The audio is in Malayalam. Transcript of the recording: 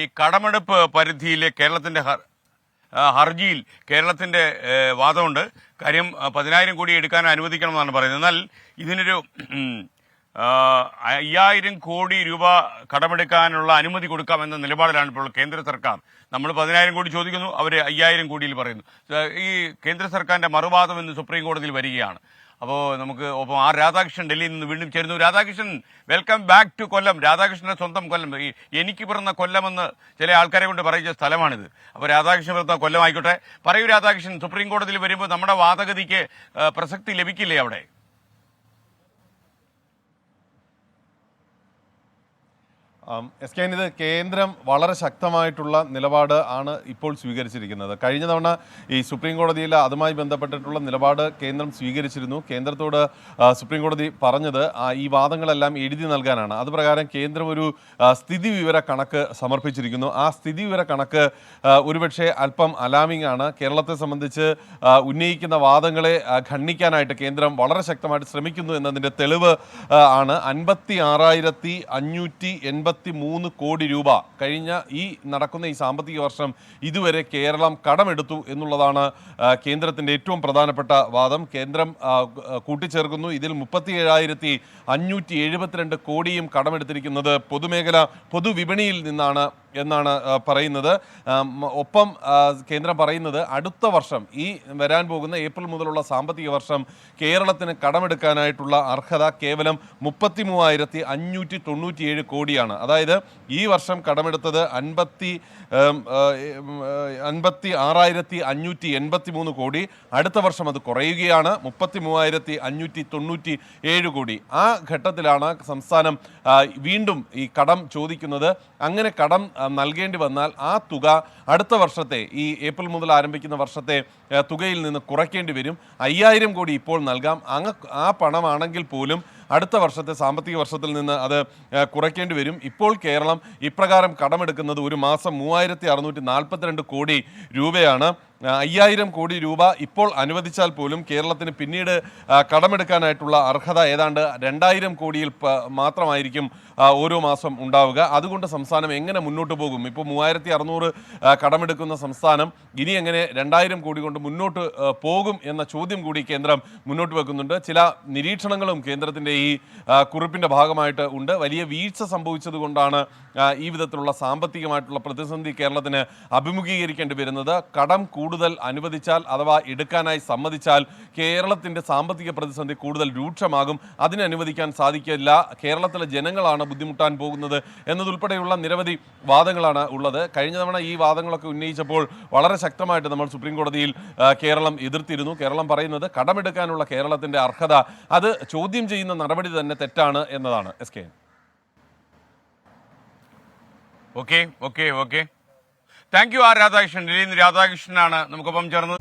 ഈ കടമെടുപ്പ് പരിധിയിലെ കേരളത്തിന്റെ ഹർജിയിൽ കേരളത്തിന്റെ വാദമുണ്ട്. കാര്യം 10,000 കോടി എടുക്കാൻ അനുവദിക്കണമെന്നാണ് പറയുന്നത്. എന്നാൽ ഇതിനൊരു 5,000 കോടി രൂപ കടമെടുക്കാനുള്ള അനുമതി കൊടുക്കാമെന്ന നിലപാടിലാണ് ഇപ്പോൾ കേന്ദ്ര സർക്കാർ. നമ്മൾ 10,000 കോടി ചോദിക്കുന്നു, അവർ 5,000 കോടിയിൽ പറയുന്നു. ഈ കേന്ദ്ര സർക്കാരിന്റെ മറുവാദം ഇന്ന് സുപ്രീം കോടതിയിൽ വരികയാണ്. അപ്പോൾ നമുക്ക് ഒപ്പം രാധാകൃഷ്ണൻ ഡൽഹിയിൽ നിന്ന് വീണ്ടും ചേരുന്നു. രാധാകൃഷ്ണൻ, വെൽക്കം ബാക്ക് ടു കൊല്ലം. രാധാകൃഷ്ണന്റെ സ്വന്തം കൊല്ലം, എനിക്ക് പിറന്ന കൊല്ലമെന്ന് ചില ആൾക്കാരെ കൊണ്ട് പറയുന്ന സ്ഥലമാണിത്. അപ്പോൾ രാധാകൃഷ്ണൻ പിറന്ന കൊല്ലം ആയിക്കോട്ടെ. പറയൂ രാധാകൃഷ്ണൻ, സുപ്രീം കോടതിയിൽ വരുമ്പോൾ നമ്മുടെ വാദഗതിക്ക് പ്രസക്തി ലഭിക്കില്ലേ അവിടെ? ഇത് കേന്ദ്രം വളരെ ശക്തമായിട്ടുള്ള നിലപാട് ആണ് ഇപ്പോൾ സ്വീകരിച്ചിരിക്കുന്നത്. കഴിഞ്ഞ തവണ ഈ സുപ്രീം കോടതിയിൽ അതുമായി ബന്ധപ്പെട്ടിട്ടുള്ള നിലപാട് കേന്ദ്രം സ്വീകരിച്ചിരുന്നു. കേന്ദ്രത്തോട് സുപ്രീം കോടതി പറഞ്ഞത് ഈ വാദങ്ങളെല്ലാം എഴുതി നൽകാനാണ്. അതുപ്രകാരം കേന്ദ്രം ഒരു സ്ഥിതി വിവര കണക്ക് സമർപ്പിച്ചിരിക്കുന്നു. ആ സ്ഥിതി വിവര കണക്ക് ഒരുപക്ഷെ അല്പം അലാമിംഗ് ആണ്. കേരളത്തെ സംബന്ധിച്ച് ഉന്നയിക്കുന്ന വാദങ്ങളെ ഖണ്ഡിക്കാനായിട്ട് കേന്ദ്രം വളരെ ശക്തമായിട്ട് ശ്രമിക്കുന്നു എന്നതിൻ്റെ തെളിവ് ആണ് 56,583 കോടി രൂപ കഴിഞ്ഞ ഈ നടക്കുന്ന ഈ സാമ്പത്തിക വർഷം ഇതുവരെ കേരളം കടമെടുത്തു എന്നുള്ളതാണ് കേന്ദ്രത്തിൻ്റെ ഏറ്റവും പ്രധാനപ്പെട്ട വാദം. കേന്ദ്രം കൂട്ടിച്ചേർക്കുന്നു. ഇതിൽ 37,572 കോടിയും കടമെടുത്തിരിക്കുന്നത് പൊതുവിപണിയിൽ നിന്നാണ് എന്നാണ് പറയുന്നത്. ഒപ്പം കേന്ദ്രം പറയുന്നത് അടുത്ത വർഷം, ഈ വരാൻ പോകുന്ന ഏപ്രിൽ മുതലുള്ള സാമ്പത്തിക വർഷം കേരളത്തിന് കടമെടുക്കാനായിട്ടുള്ള അർഹത കേവലം 33,597 കോടിയാണ്. അതായത് ഈ വർഷം കടമെടുത്തത് 56,583 കോടി. അടുത്ത വർഷം അത് കുറയുകയാണ്, 33,597 കോടി. ആ ഘട്ടത്തിലാണ് സംസ്ഥാനം വീണ്ടും ഈ കടം ചോദിക്കുന്നത്. അങ്ങനെ കടം നൽകേണ്ടി വന്നാൽ ആ തുക അടുത്ത വർഷത്തെ, ഈ ഏപ്രിൽ മുതൽ ആരംഭിക്കുന്ന വർഷത്തെ തുകയിൽ നിന്ന് കുറയ്ക്കേണ്ടി വരും. 5,000 കോടി ഇപ്പോൾ നൽകാം. ആ പണമാണെങ്കിൽ പോലും അടുത്ത വർഷത്തെ സാമ്പത്തിക വർഷത്തിൽ നിന്ന് അത് കുറയ്ക്കേണ്ടി വരും. ഇപ്പോൾ കേരളം ഇപ്രകാരം കടമെടുക്കുന്നത് ഒരു മാസം 3,642 കോടി രൂപയാണ്. 5,000 കോടി രൂപ ഇപ്പോൾ അനുവദിച്ചാൽ പോലും കേരളത്തിന് പിന്നീട് കടമെടുക്കാനായിട്ടുള്ള അർഹത ഏതാണ്ട് 2,000 കോടിയിൽ മാത്രമായിരിക്കും ഓരോ മാസം ഉണ്ടാവുക. അതുകൊണ്ട് സംസ്ഥാനം എങ്ങനെ മുന്നോട്ട് പോകും? ഇപ്പോൾ 3,600 കടമെടുക്കുന്ന സംസ്ഥാനം ഇനി എങ്ങനെ 2,000 കോടി കൊണ്ട് മുന്നോട്ട് പോകും എന്ന ചോദ്യം കൂടി കേന്ദ്രം മുന്നോട്ട് വെക്കുന്നുണ്ട്. ചില നിരീക്ഷണങ്ങളും കേന്ദ്രത്തിൻ്റെ ഈ കുറിപ്പിൻ്റെ ഭാഗമായിട്ട് ഉണ്ട്. വലിയ വീഴ്ച സംഭവിച്ചത് കൊണ്ടാണ് ഈ വിധത്തിലുള്ള സാമ്പത്തികമായിട്ടുള്ള പ്രതിസന്ധി കേരളത്തിന് അഭിമുഖീകരിക്കേണ്ടി വരുന്നത്. കടം കൂടുതൽ അനുവദിച്ചാൽ അഥവാ എടുക്കാനായി സമ്മതിച്ചാൽ കേരളത്തിൻ്റെ സാമ്പത്തിക പ്രതിസന്ധി കൂടുതൽ രൂക്ഷമാകും. അതിനെ അനുവദിക്കാൻ സാധിക്കില്ല. കേരളത്തിലെ ജനങ്ങളാണ് ബുദ്ധിമുട്ടാൻ പോകുന്നത് എന്നതുൾപ്പെടെയുള്ള നിരവധി വാദങ്ങളാണ് ഉള്ളത്. കഴിഞ്ഞ തവണ ഈ വാദങ്ങളൊക്കെ ഉന്നയിച്ചപ്പോൾ വളരെ ശക്തമായിട്ട് നമ്മൾ സുപ്രീം കോടതിയിൽ കേരളം എതിർത്തിരുന്നു. കേരളം പറയുന്നത് കടമെടുക്കാനുള്ള കേരളത്തിൻ്റെ അർഹത അത് ചോദ്യം ചെയ്യുന്ന നടപടി തന്നെ തെറ്റാണ് എന്നതാണ്. SK. Okay thank you Radhakrishnan. ഡൽഹിയിൽ നിന്ന് രാധാകൃഷ്ണനാണ് നമുക്കൊപ്പം ചേർന്നത്.